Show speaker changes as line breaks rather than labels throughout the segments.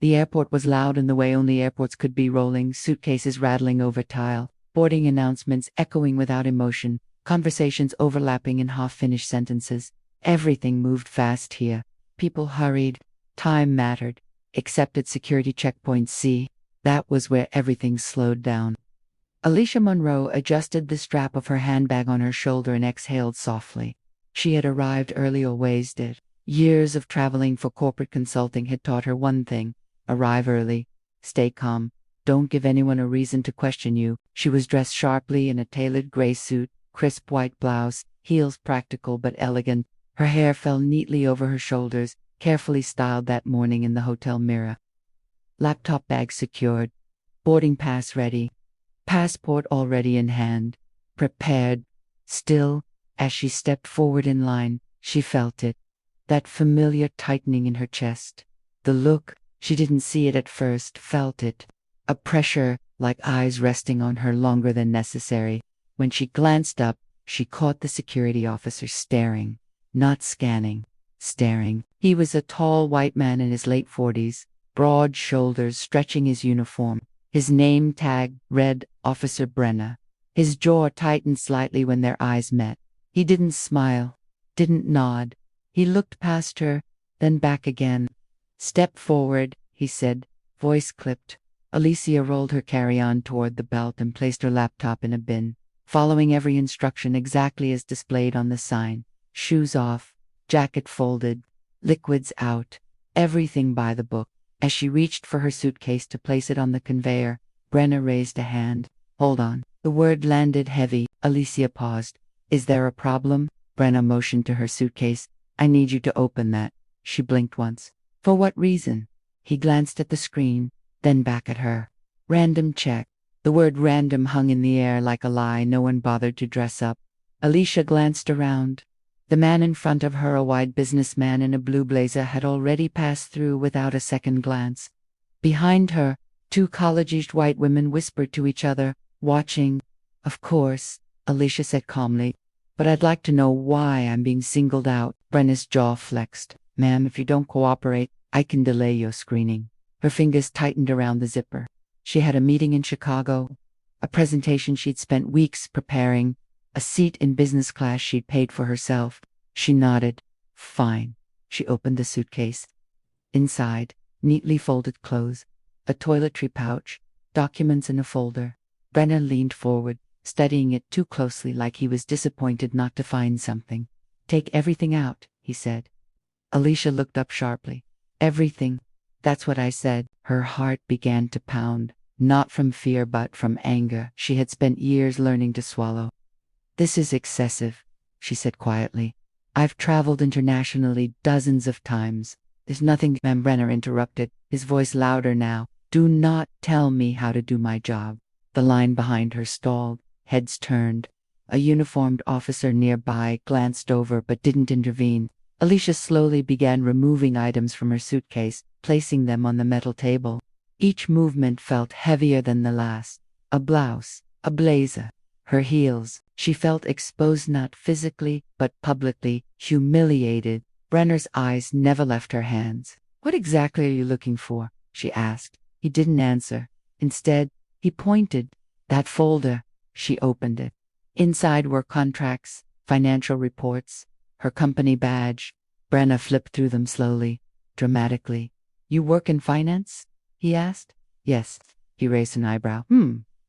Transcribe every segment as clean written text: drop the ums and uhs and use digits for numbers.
The airport was loud in the way only airports could be, rolling, suitcases rattling over tile, boarding announcements echoing without emotion, conversations overlapping in half-finished sentences. Everything moved fast here. People hurried. Time mattered. Except at security checkpoint C. That was where everything slowed down. Alicia Monroe adjusted the strap of her handbag on her shoulder and exhaled softly. She had arrived early, always did. Years of traveling for corporate consulting had taught her one thing: arrive early, stay calm, don't give anyone a reason to question you. She was dressed sharply in a tailored gray suit, crisp white blouse, heels practical but elegant. Her hair fell neatly over her shoulders, carefully styled that morning in the hotel mirror. Laptop bag secured, boarding pass ready, passport already in hand, prepared. Still, as she stepped forward in line, she felt it. That familiar tightening in her chest. The look, she didn't see it at first, felt it. A pressure, like eyes resting on her longer than necessary. When she glanced up, she caught the security officer staring. Not scanning, staring. He was a tall white man in his late 40s, broad shoulders stretching his uniform. His name tag read Officer Brenner. His jaw tightened slightly when their eyes met. He didn't smile, didn't nod. He looked past her, then back again. Step forward, he said, voice clipped. Alicia rolled her carry-on toward the belt and placed her laptop in a bin, following every instruction exactly as displayed on the sign. Shoes off, jacket folded, liquids out, everything by the book. As she reached for her suitcase to place it on the conveyor, Brenner raised a hand. Hold on. The word landed heavy. Alicia paused. Is there a problem? Brenner motioned to her suitcase. I need you to open that. She blinked once. For what reason? He glanced at the screen, then back at her. Random check. The word random hung in the air like a lie no one bothered to dress up. Alicia glanced around. The man in front of her, a white businessman in a blue blazer, had already passed through without a second glance. Behind her, two college-aged white women whispered to each other, watching. Of course, Alicia said calmly, but I'd like to know why I'm being singled out. Brenner's jaw flexed. Ma'am, if you don't cooperate, I can delay your screening. Her fingers tightened around the zipper. She had a meeting in Chicago, a presentation she'd spent weeks preparing, a seat in business class she'd paid for herself. She nodded. Fine. She opened the suitcase. Inside, neatly folded clothes, a toiletry pouch, documents in a folder. Brenner leaned forward, studying it too closely, like he was disappointed not to find something. Take everything out, he said. Alicia looked up sharply. Everything. That's what I said. Her heart began to pound, not from fear but from anger she had spent years learning to swallow. This is excessive, she said quietly. I've traveled internationally dozens of times. There's nothing. Ma'am, Brenner interrupted, his voice louder now. Do not tell me how to do my job. The line behind her stalled, heads turned. A uniformed officer nearby glanced over but didn't intervene. Alicia slowly began removing items from her suitcase, placing them on the metal table. Each movement felt heavier than the last. A blouse, a blazer, her heels. She felt exposed not physically, but publicly, humiliated. Brenner's eyes never left her hands. What exactly are you looking for? She asked. He didn't answer. Instead, he pointed. That folder. She opened it. Inside were contracts, financial reports, her company badge. Brenner flipped through them slowly, dramatically. You work in finance? He asked. Yes. He raised an eyebrow.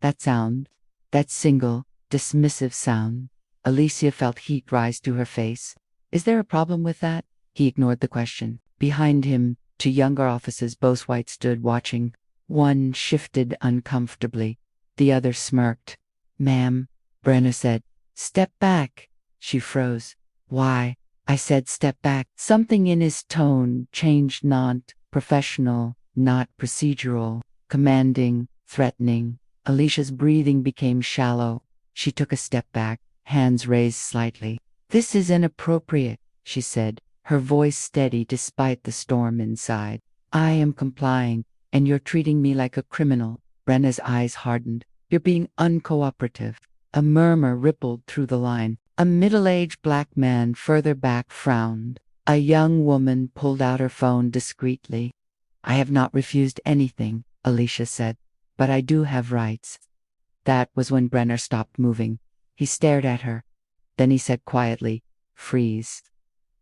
That sound. That single, dismissive sound. Alicia felt heat rise to her face. Is there a problem with that? He ignored the question. Behind him, two younger officers, both white, stood watching. One shifted uncomfortably. The other smirked. Ma'am, Brenner said. Step back. She froze. Why? I said step back. Something in his tone changed, not professional, not procedural, commanding, threatening. Alicia's breathing became shallow. She took a step back, hands raised slightly. This is inappropriate, she said, her voice steady despite the storm inside. I am complying, and you're treating me like a criminal. Brenner's eyes hardened. You're being uncooperative. A murmur rippled through the line. A middle-aged black man further back frowned. A young woman pulled out her phone discreetly. I have not refused anything, Alicia said, but I do have rights. That was when Brenner stopped moving. He stared at her. Then he said quietly, "Freeze."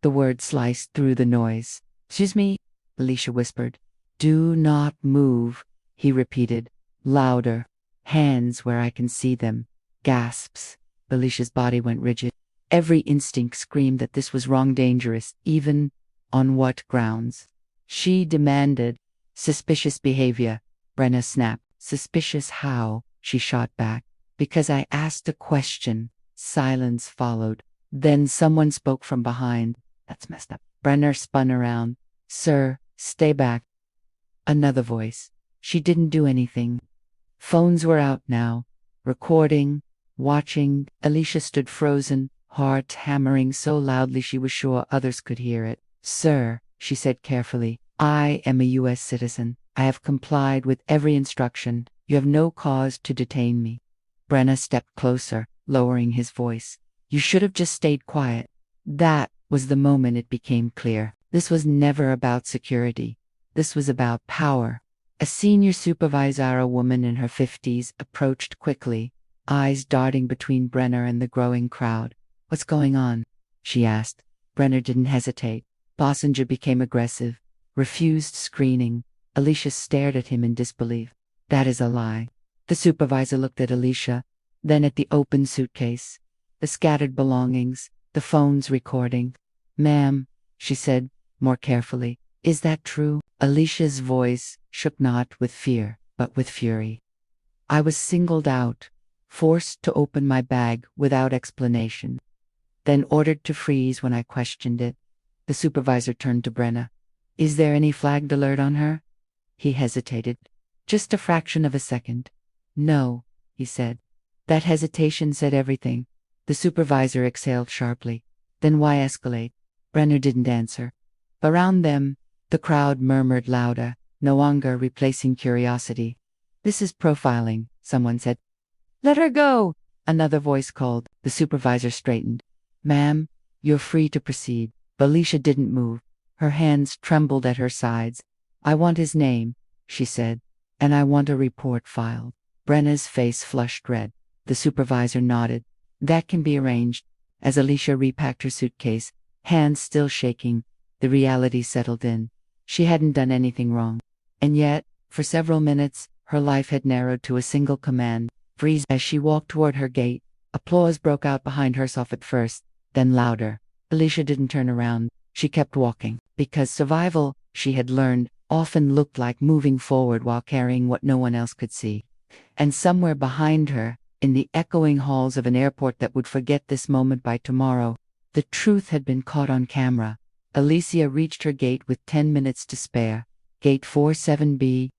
The word sliced through the noise. "Excuse me," Alicia whispered. "Do not move," he repeated, louder. "Hands where I can see them." Gasps. Alicia's body went rigid. Every instinct screamed that this was wrong, dangerous, even on what grounds? She demanded. "Suspicious behavior," Brenna snapped. "Suspicious how?" she shot back. "Because I asked a question." Silence followed. Then someone spoke from behind. "That's messed up." Brenner spun around. "Sir, stay back." Another voice. She didn't do anything. Phones were out now. Recording, watching. Alicia stood frozen, heart hammering so loudly she was sure others could hear it. "Sir," she said carefully, "I am a U.S. citizen. I have complied with every instruction. You have no cause to detain me." Brenna stepped closer, lowering his voice. "You should have just stayed quiet." That was the moment it became clear. This was never about security. This was about power. A senior supervisor, a woman in her 50s, approached quickly, eyes darting between Brenner and the growing crowd. "What's going on?" she asked. Brenner didn't hesitate. Bossinger became aggressive, refused screening. Alicia stared at him in disbelief. "That is a lie." The supervisor looked at Alicia, then at the open suitcase, the scattered belongings, the phones recording. "Ma'am," she said, more carefully, "is that true?" Alicia's voice shook not with fear, but with fury. "I was singled out, forced to open my bag without explanation, then ordered to freeze when I questioned it." The supervisor turned to Brenna. "Is there any flagged alert on her?" He hesitated. Just a fraction of a second. "No," he said. That hesitation said everything. The supervisor exhaled sharply. "Then why escalate?" Brenner didn't answer. Around them, the crowd murmured louder, no anger replacing curiosity. "This is profiling," someone said. "Let her go," another voice called. The supervisor straightened. "Ma'am, you're free to proceed." Alicia didn't move. Her hands trembled at her sides. "I want his name," she said, "and I want a report filed." Brenna's face flushed red. The supervisor nodded. "That can be arranged." As Alicia repacked her suitcase, hands still shaking, the reality settled in. She hadn't done anything wrong. And yet, for several minutes, her life had narrowed to a single command: freeze. As she walked toward her gate, applause broke out behind herself at first, then louder. Alicia didn't turn around. She kept walking, because survival, she had learned, often looked like moving forward while carrying what no one else could see. And somewhere behind her, in the echoing halls of an airport that would forget this moment by tomorrow, the truth had been caught on camera. Alicia reached her gate with 10 minutes to spare. Gate 47B.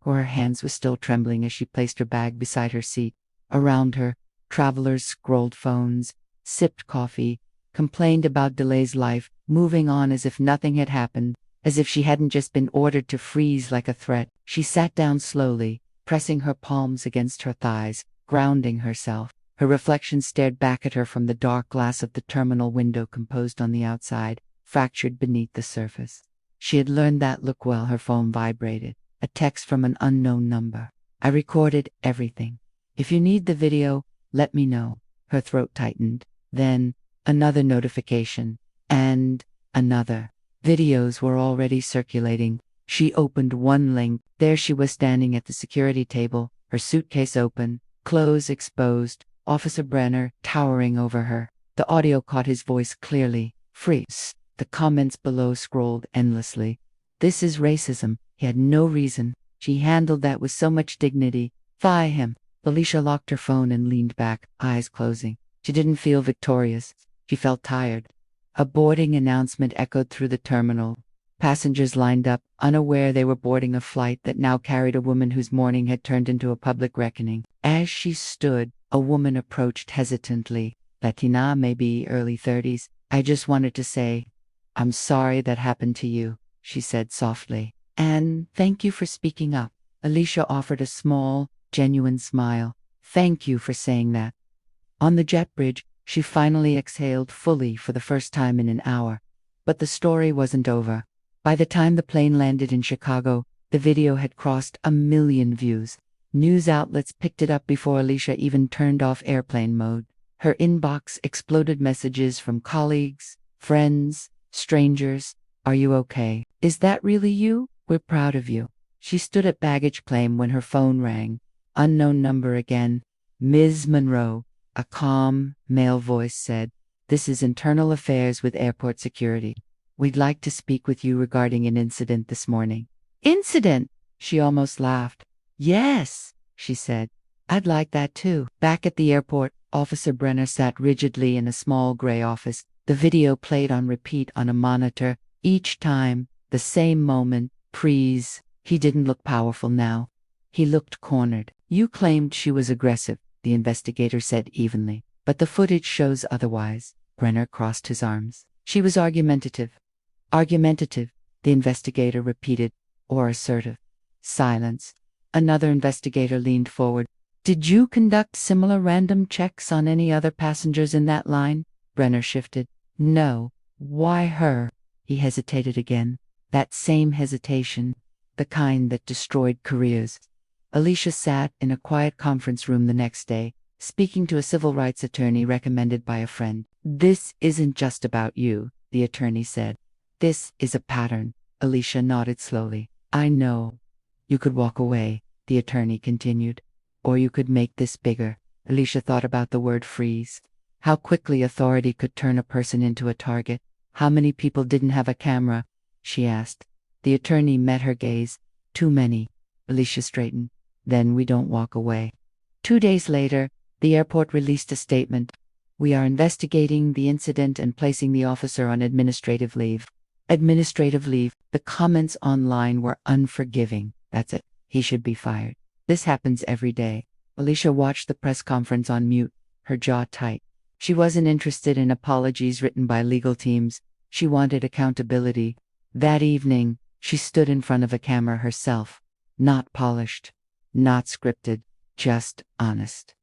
Her hands were still trembling as she placed her bag beside her seat. Around her, travelers scrolled phones, sipped coffee, complained about delays, life moving on as if nothing had happened, as if she hadn't just been ordered to freeze like a threat. She sat down slowly, pressing her palms against her thighs, grounding herself. Her reflection stared back at her from the dark glass of the terminal window composed on the outside, fractured beneath the surface. She had learned that look well. Her phone vibrated. A text from an unknown number. "I recorded everything. If you need the video, let me know." Her throat tightened. Then, another notification. And another. Videos were already circulating. She opened one link. There she was standing at the security table, her suitcase open, clothes exposed, Officer Brenner towering over her. The audio caught his voice clearly. "Freeze." The comments below scrolled endlessly. "This is racism. He had no reason." She handled that with so much dignity. "Fire him." Alicia locked her phone and leaned back, eyes closing. She didn't feel victorious. She felt tired. A boarding announcement echoed through the terminal. Passengers lined up, unaware they were boarding a flight that now carried a woman whose mourning had turned into a public reckoning. As she stood, a woman approached hesitantly. Latina, maybe early 30s. "I just wanted to say, I'm sorry that happened to you," she said softly. "And thank you for speaking up." Alicia offered a small, genuine smile. "Thank you for saying that." On the jet bridge, she finally exhaled fully for the first time in an hour. But the story wasn't over. By the time the plane landed in Chicago, the video had crossed 1 million views. News outlets picked it up before Alicia even turned off airplane mode. Her inbox exploded messages from colleagues, friends, strangers. "Are you okay? Is that really you? We're proud of you." She stood at baggage claim when her phone rang. Unknown number again. "Ms. Monroe," a calm, male voice said. "This is Internal Affairs with Airport Security. We'd like to speak with you regarding an incident this morning." "Incident?" She almost laughed. "Yes," she said. "I'd like that too." Back at the airport, Officer Brenner sat rigidly in a small gray office. The video played on repeat on a monitor. Each time, the same moment. Freeze. He didn't look powerful now. He looked cornered. "You claimed she was aggressive," the investigator said evenly. "But the footage shows otherwise." Brenner crossed his arms. "She was argumentative." "Argumentative," the investigator repeated. "Or assertive." Silence. Another investigator leaned forward. "Did you conduct similar random checks on any other passengers in that line?" Brenner shifted. "No." "Why her?" He hesitated again. That same hesitation, the kind that destroyed careers. Alicia sat in a quiet conference room the next day, speaking to a civil rights attorney recommended by a friend. "This isn't just about you," the attorney said. "This is a pattern." Alicia nodded slowly. "I know." "You could walk away," the attorney continued. "Or you could make this bigger." Alicia thought about the word freeze. How quickly authority could turn a person into a target. How many people didn't have a camera? She asked. The attorney met her gaze. "Too many." Alicia straightened. "Then we don't walk away." 2 days later, the airport released a statement. "We are investigating the incident and placing the officer on administrative leave." Administrative leave. The comments online were unforgiving. "That's it. He should be fired." This happens every day. Alicia watched the press conference on mute, her jaw tight. She wasn't interested in apologies written by legal teams. She wanted accountability. That evening, she stood in front of a camera herself. Not polished, not scripted, just honest.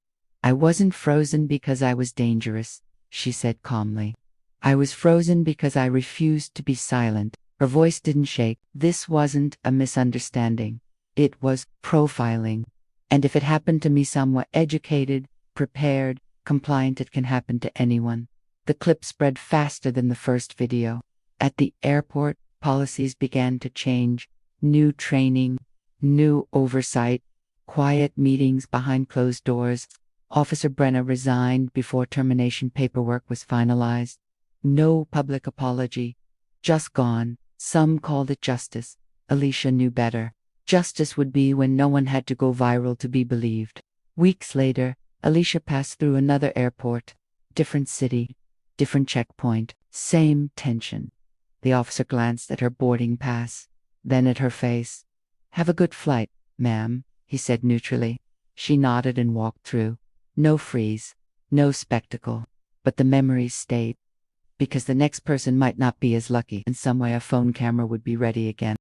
"I wasn't frozen because I was dangerous," she said calmly. "I was frozen because I refused to be silent." Her voice didn't shake. This wasn't a misunderstanding. It was profiling. And if it happened to me somewhat educated, prepared, compliant, it can happen to anyone. The clip spread faster than the first video. At the airport, policies began to change. New training, new oversight, quiet meetings behind closed doors. Officer Brenner resigned before termination paperwork was finalized. No public apology. Just gone. Some called it justice. Alicia knew better. Justice would be when no one had to go viral to be believed. Weeks later, Alicia passed through another airport. Different city, different checkpoint, same tension. The officer glanced at her boarding pass, then at her face. "Have a good flight, ma'am," he said neutrally. She nodded and walked through. No freeze, no spectacle, but the memories stayed. Because the next person might not be as lucky, and some way a phone camera would be ready again.